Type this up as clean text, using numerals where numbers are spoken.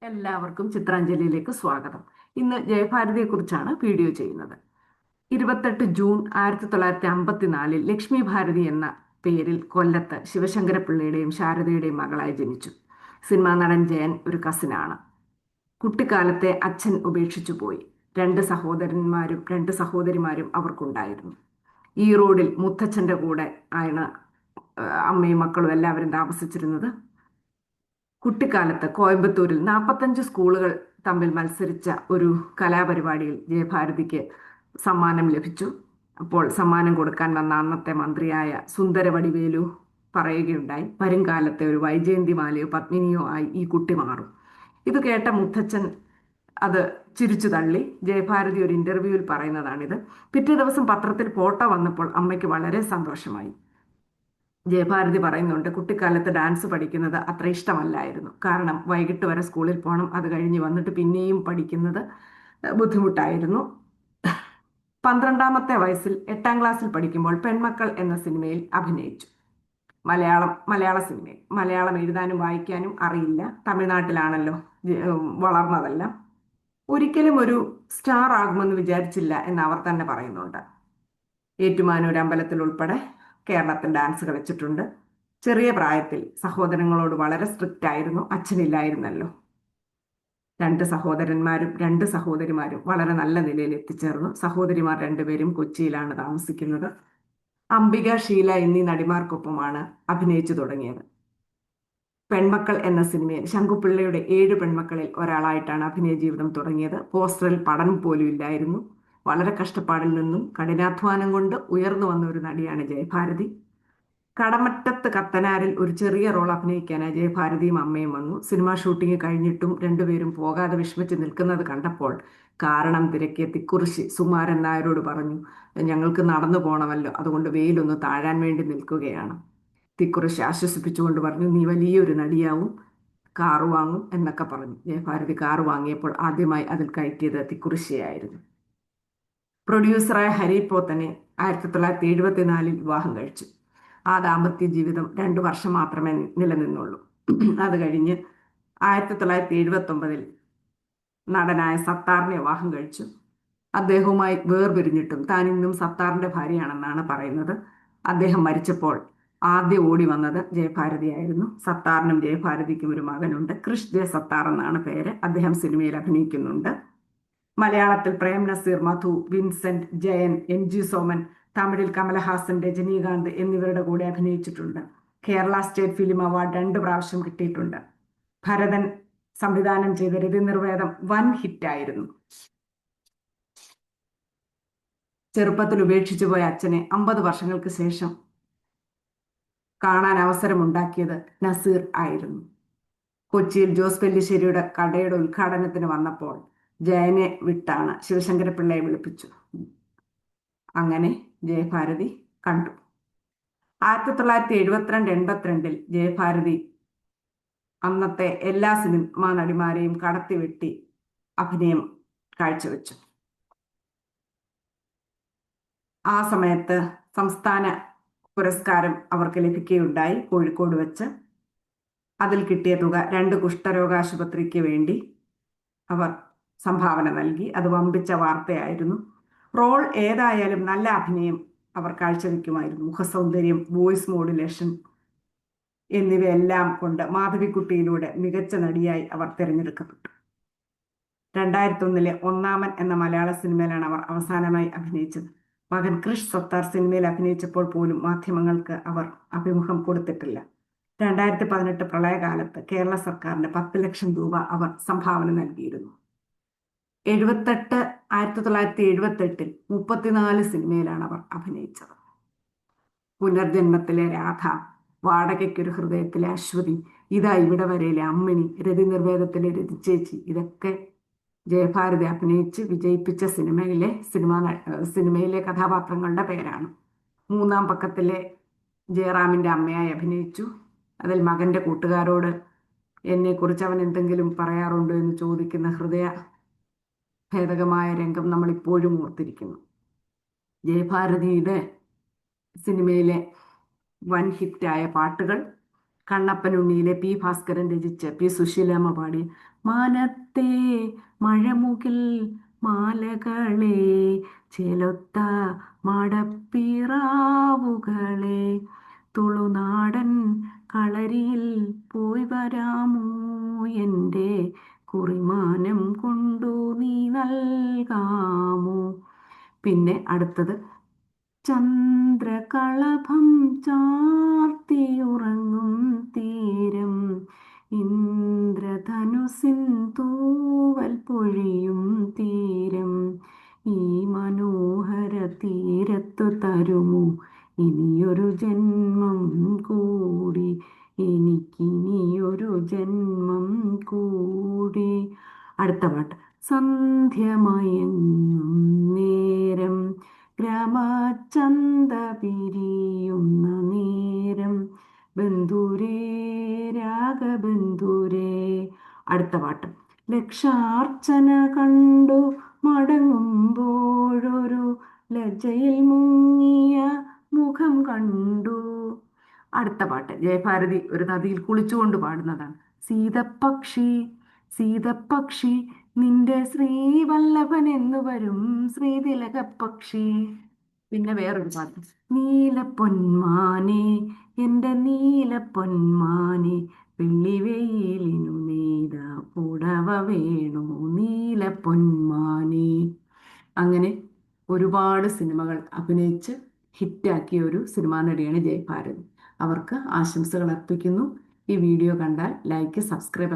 എല്ലാവർക്കും ചിത്രാഞ്ജലിയിലേക്ക് സ്വാഗതം. ഇന്ന് ജയഭാരതിയെക്കുറിച്ചാണ് വീഡിയോ ചെയ്യുന്നത്. 28 ജൂൺ 1954 ലക്ഷ്മി ഭാരതി എന്ന പേരിൽ കൊല്ലത്ത് ശിവശങ്കരപ്പിള്ളയുടെയും ശാരദയുടെയും മകളായി ജനിച്ചു. സിനിമാ നടൻ ജയൻ ഒരു കസിനാണ്. കുട്ടിക്കാലത്തെ അച്ഛൻ ഉപേക്ഷിച്ചു പോയി. 2 സഹോദരന്മാരും 2 സഹോദരിമാരും അവർക്കുണ്ടായിരുന്നു. ഈറോഡിൽ മുത്തച്ഛൻ്റെ കൂടെ ആണ് അമ്മയും മക്കളും എല്ലാവരും താമസിച്ചിരുന്നത്. കുട്ടിക്കാലത്ത് കോയമ്പത്തൂരിൽ 45 സ്കൂളുകൾ തമ്മിൽ മത്സരിച്ച ഒരു കലാപരിപാടിയിൽ ജയഭാരതിക്ക് സമ്മാനം ലഭിച്ചു. അപ്പോൾ സമ്മാനം കൊടുക്കാൻ വന്ന അന്നത്തെ മന്ത്രിയായ സുന്ദരവടിവേലു പറയുകയുണ്ടായി, വരുംകാലത്തെ ഒരു വൈജയന്തിമാലയോ പത്മിനിയോ ആയി ഈ കുട്ടി മാറും. ഇത് കേട്ട മുത്തച്ഛൻ അത് ചിരിച്ചു തള്ളി. ജയഭാരതി ഒരു ഇന്റർവ്യൂവിൽ പറയുന്നതാണിത്. പിറ്റേ ദിവസം പത്രത്തിൽ ഫോട്ടോ വന്നപ്പോൾ അമ്മയ്ക്ക് വളരെ സന്തോഷമായി. ജയഭാരതി പറയുന്നുണ്ട്, കുട്ടിക്കാലത്ത് ഡാൻസ് പഠിക്കുന്നത് അത്ര ഇഷ്ടമല്ലായിരുന്നു. കാരണം വൈകിട്ട് വരെ സ്കൂളിൽ പോകണം, അത് കഴിഞ്ഞ് വന്നിട്ട് പിന്നെയും പഠിക്കുന്നത് ബുദ്ധിമുട്ടായിരുന്നു. 12ാമത്തെ വയസ്സിൽ 8ാം ക്ലാസ്സിൽ പഠിക്കുമ്പോൾ പെൺമക്കൾ എന്ന സിനിമയിൽ അഭിനയിച്ചു. മലയാള സിനിമയിൽ. മലയാളം എഴുതാനും വായിക്കാനും അറിയില്ല. തമിഴ്നാട്ടിലാണല്ലോ വളർന്നതെല്ലാം. ഒരിക്കലും ഒരു സ്റ്റാർ ആകുമെന്ന് വിചാരിച്ചില്ല എന്ന് അവർ തന്നെ പറയുന്നുണ്ട്. ഏറ്റുമാനൂർ അമ്പലത്തിൽ ഉൾപ്പെടെ കേരളത്തിൽ ഡാൻസ് കളിച്ചിട്ടുണ്ട്. ചെറിയ പ്രായത്തിൽ സഹോദരങ്ങളോട് വളരെ സ്ട്രിക്റ്റ് ആയിരുന്നു. അച്ഛനില്ലായിരുന്നല്ലോ. 2 സഹോദരന്മാരും 2 സഹോദരിമാരും വളരെ നല്ല നിലയിൽ എത്തിച്ചേർന്നു. സഹോദരിമാർ 2 പേരും കൊച്ചിയിലാണ് താമസിക്കുന്നത്. അംബിക, ഷീല എന്നീ നടിമാർക്കൊപ്പമാണ് അഭിനയിച്ചു തുടങ്ങിയത്. പെൺമക്കൾ എന്ന സിനിമയിൽ ശങ്കുപിള്ളയുടെ 7 പെൺമക്കളിൽ ഒരാളായിട്ടാണ് അഭിനയ ജീവിതം തുടങ്ങിയത്. പോസ്റ്ററിൽ പടം പോലും ഇല്ലായിരുന്നു. വളരെ കഷ്ടപ്പാടിൽ നിന്നും കഠിനാധ്വാനം കൊണ്ട് ഉയർന്നു വന്ന ഒരു നടിയാണ് ജയഭാരതി. കടമറ്റത്ത് കത്തനാരിൽ ഒരു ചെറിയ റോൾ അഭിനയിക്കാനായി ജയഭാരതിയും അമ്മയും വന്നു. സിനിമാ ഷൂട്ടിംഗ് കഴിഞ്ഞിട്ടും 2 പേരും പോകാതെ വിഷമിച്ച് നിൽക്കുന്നത് കണ്ടപ്പോൾ കാരണം തിരക്കിയ തിക്കുറിശി സുമാരൻ നായരോട് പറഞ്ഞു, ഞങ്ങൾക്ക് നടന്നു പോകണമല്ലോ, അതുകൊണ്ട് വെയിലൊന്ന് താഴാൻ വേണ്ടി നിൽക്കുകയാണ്. തിക്കുറിശി ആശ്വസിപ്പിച്ചുകൊണ്ട് പറഞ്ഞു, നീ വലിയൊരു നടിയാവും, കാറ് വാങ്ങും എന്നൊക്കെ പറഞ്ഞു. ജയഭാരതി കാറ് വാങ്ങിയപ്പോൾ ആദ്യമായി അതിൽ കയറ്റിയത് തിക്കുറിശിയായിരുന്നു. പ്രൊഡ്യൂസറായ ഹരി പോത്തനെ 1974 വിവാഹം കഴിച്ചു. ആ ദാമ്പത്യ ജീവിതം 2 വർഷം മാത്രമേ നിലനിന്നുള്ളൂ. അത് കഴിഞ്ഞ് 1979 നടനായ സത്താറിനെ വിവാഹം കഴിച്ചു. അദ്ദേഹവുമായി വേർപിരിഞ്ഞിട്ടും താൻ ഇന്നും സത്താറിന്റെ ഭാര്യയാണെന്നാണ് പറയുന്നത്. അദ്ദേഹം മരിച്ചപ്പോൾ ആദ്യം ഓടി വന്നത് ജയഭാരതിയായിരുന്നു. സത്താറിനും ജയഭാരതിക്കും ഒരു മകനുണ്ട്. ക്രിഷ് ജെ സത്താർ എന്നാണ് പേര്. അദ്ദേഹം സിനിമയിൽ അഭിനയിക്കുന്നുണ്ട്. മലയാളത്തിൽ പ്രേം നസീർ, മധു, വിൻസെന്റ്, ജയൻ, MG സോമൻ, തമിഴിൽ കമലഹാസൻ, രജനീകാന്ത് എന്നിവരുടെ കൂടെ അഭിനയിച്ചിട്ടുണ്ട്. കേരള സ്റ്റേറ്റ് ഫിലിം അവാർഡ് 2 പ്രാവശ്യം കിട്ടിയിട്ടുണ്ട്. ഭരതൻ സംവിധാനം ചെയ്ത രതിനിർവേദം വൻ ഹിറ്റായിരുന്നു. ചെറുപ്പത്തിൽ ഉപേക്ഷിച്ചു പോയ അച്ഛനെ 50 വർഷങ്ങൾക്ക് ശേഷം കാണാൻ അവസരമുണ്ടാക്കിയത് നസീർ ആയിരുന്നു. കൊച്ചിയിൽ ജോസ് പെല്ലിശ്ശേരിയുടെ കടയുടെ ഉദ്ഘാടനത്തിന് വന്നപ്പോൾ ജയനെ വിട്ടാണ് ശിവശങ്കരപ്പിള്ളയെ വിളിപ്പിച്ചു. അങ്ങനെ ജയഭാരതി കണ്ടു. 1972-82 ജയഭാരതി അന്നത്തെ എല്ലാ സിനിമാ നടിമാരെയും കടത്തിവെട്ടി അഭിനയം കാഴ്ചവെച്ചു. ആ സമയത്ത് സംസ്ഥാന പുരസ്കാരം അവർക്ക് ലഭിക്കുകയുണ്ടായി കോഴിക്കോട് വെച്ച്. അതിൽ കിട്ടിയ തുക 2 കുഷ്ഠരോഗാശുപത്രിക്ക് വേണ്ടി അവർ സംഭാവന നൽകി. അത് വമ്പിച്ച വാർത്തയായിരുന്നു. റോൾ ഏതായാലും നല്ല അഭിനയം അവർ കാഴ്ചവെക്കുമായിരുന്നു. മുഖസൗന്ദര്യം, വോയിസ് മോഡുലേഷൻ എന്നിവയെല്ലാം കൊണ്ട് മാധവിക്കുട്ടിയിലൂടെ മികച്ച നടിയായി അവർ തിരഞ്ഞെടുക്കപ്പെട്ടു. 2001 ഒന്നാമൻ എന്ന മലയാള സിനിമയിലാണ് അവർ അവസാനമായി അഭിനയിച്ചത്. മകൻ ക്രിഷ് സത്താർ സിനിമയിൽ അഭിനയിച്ചപ്പോൾ പോലും മാധ്യമങ്ങൾക്ക് അവർ അഭിമുഖം കൊടുത്തിട്ടില്ല. 2018 പ്രളയകാലത്ത് കേരള സർക്കാരിന് 10 ലക്ഷം രൂപ അവർ സംഭാവന നൽകിയിരുന്നു. 1978 34 സിനിമയിലാണ് അവർ അഭിനയിച്ചത്. പുനർജന്മത്തിലെ രാധ, വാടകയ്ക്കൊരു ഹൃദയത്തിലെ അശ്വതി, ഇതാ ഇവിടെ വരെയിലെ അമ്മിണി, രതിനിർവേദത്തിലെ രതിച്ചേച്ചി, ഇതൊക്കെ ജയഭാരതി അഭിനയിച്ച് വിജയിപ്പിച്ച സിനിമയിലെ കഥാപാത്രങ്ങളുടെ പേരാണ്. 3-ാം പക്കത്തിലെ ജയറാമിൻ്റെ അമ്മയായി അഭിനയിച്ചു. അതിൽ മകൻ്റെ കൂട്ടുകാരോട് എന്നെക്കുറിച്ച് അവൻ എന്തെങ്കിലും പറയാറുണ്ടോ എന്ന് ചോദിക്കുന്ന ഭേദകമായ രംഗം നമ്മൾ ഇപ്പോഴും ഓർത്തിരിക്കുന്നു. ജയഭാരതിയുടെ സിനിമയിലെ വൻ ഹിറ്റായ പാട്ടുകൾ കണ്ണപ്പനുണ്ണിയിലെ പി ഭാസ്കരൻ രചിച്ച് പി സുശീലാമ്മ പാടി മാനത്തെ മഴമുകിൽ മാലകളെ ചേലൊത്ത മാടപ്പിറാവുകളെ തുളുനാടൻ കളരിയിൽ പോയി വരാമോ എൻ്റെ കുറിമാനം കൊണ്ടു നീ നൽകാമോ. പിന്നെ അടുത്തത് ചന്ദ്രകളഭം ചാർത്തിയുറങ്ങും തീരം ഇന്ദ്രധനുസിൻ തൂവൽ പൊഴിയും തീരം ഈ മനോഹര തീരത്തു തരുമോ ഇനിയൊരു ജന്മം കൂടി എനിക്കിനിയൊരു ജന്മം കൂടി. അടുത്ത പാട്ട് സന്ധ്യമയങ്ങും നേരം ഗ്രാമചന്ത പിരിയുന്ന നേരം ബന്ധുരേ രാഗബന്ധുരേ. അടുത്ത പാട്ട് ലക്ഷാർച്ചന കണ്ടു മടങ്ങുമ്പോഴൊരു ലജ്ജയിൽ മുങ്ങിയ മുഖം കണ്ടു. അടുത്ത പാട്ട് ജയഭാരതി ഒരു നദിയിൽ കുളിച്ചുകൊണ്ട് പാടുന്നതാണ്. സീതപ്പക്ഷി സീതപ്പക്ഷി നിന്റെ ശ്രീവല്ലഭൻ എന്ന് വരും ശ്രീതിലക പക്ഷി. പിന്നെ വേറൊരു പാട്ട് നീലപ്പൊന്മാനെ എൻ്റെ നീലപ്പൊന്മാനെ വെള്ളിവെയിലിനു നെയ്ത പുടവ വേണു നീലപ്പൊന്മാനെ. അങ്ങനെ ഒരുപാട് സിനിമകൾ അഭിനയിച്ച് ഹിറ്റാക്കിയ ഒരു സിനിമാ നടിയാണ് ജയഭാരതി. അവർക്ക് ആശംസകൾ അർപ്പിക്കുന്നു. ഈ വീഡിയോ കണ്ടാൽ ലൈക്ക്, സബ്സ്ക്രൈബ്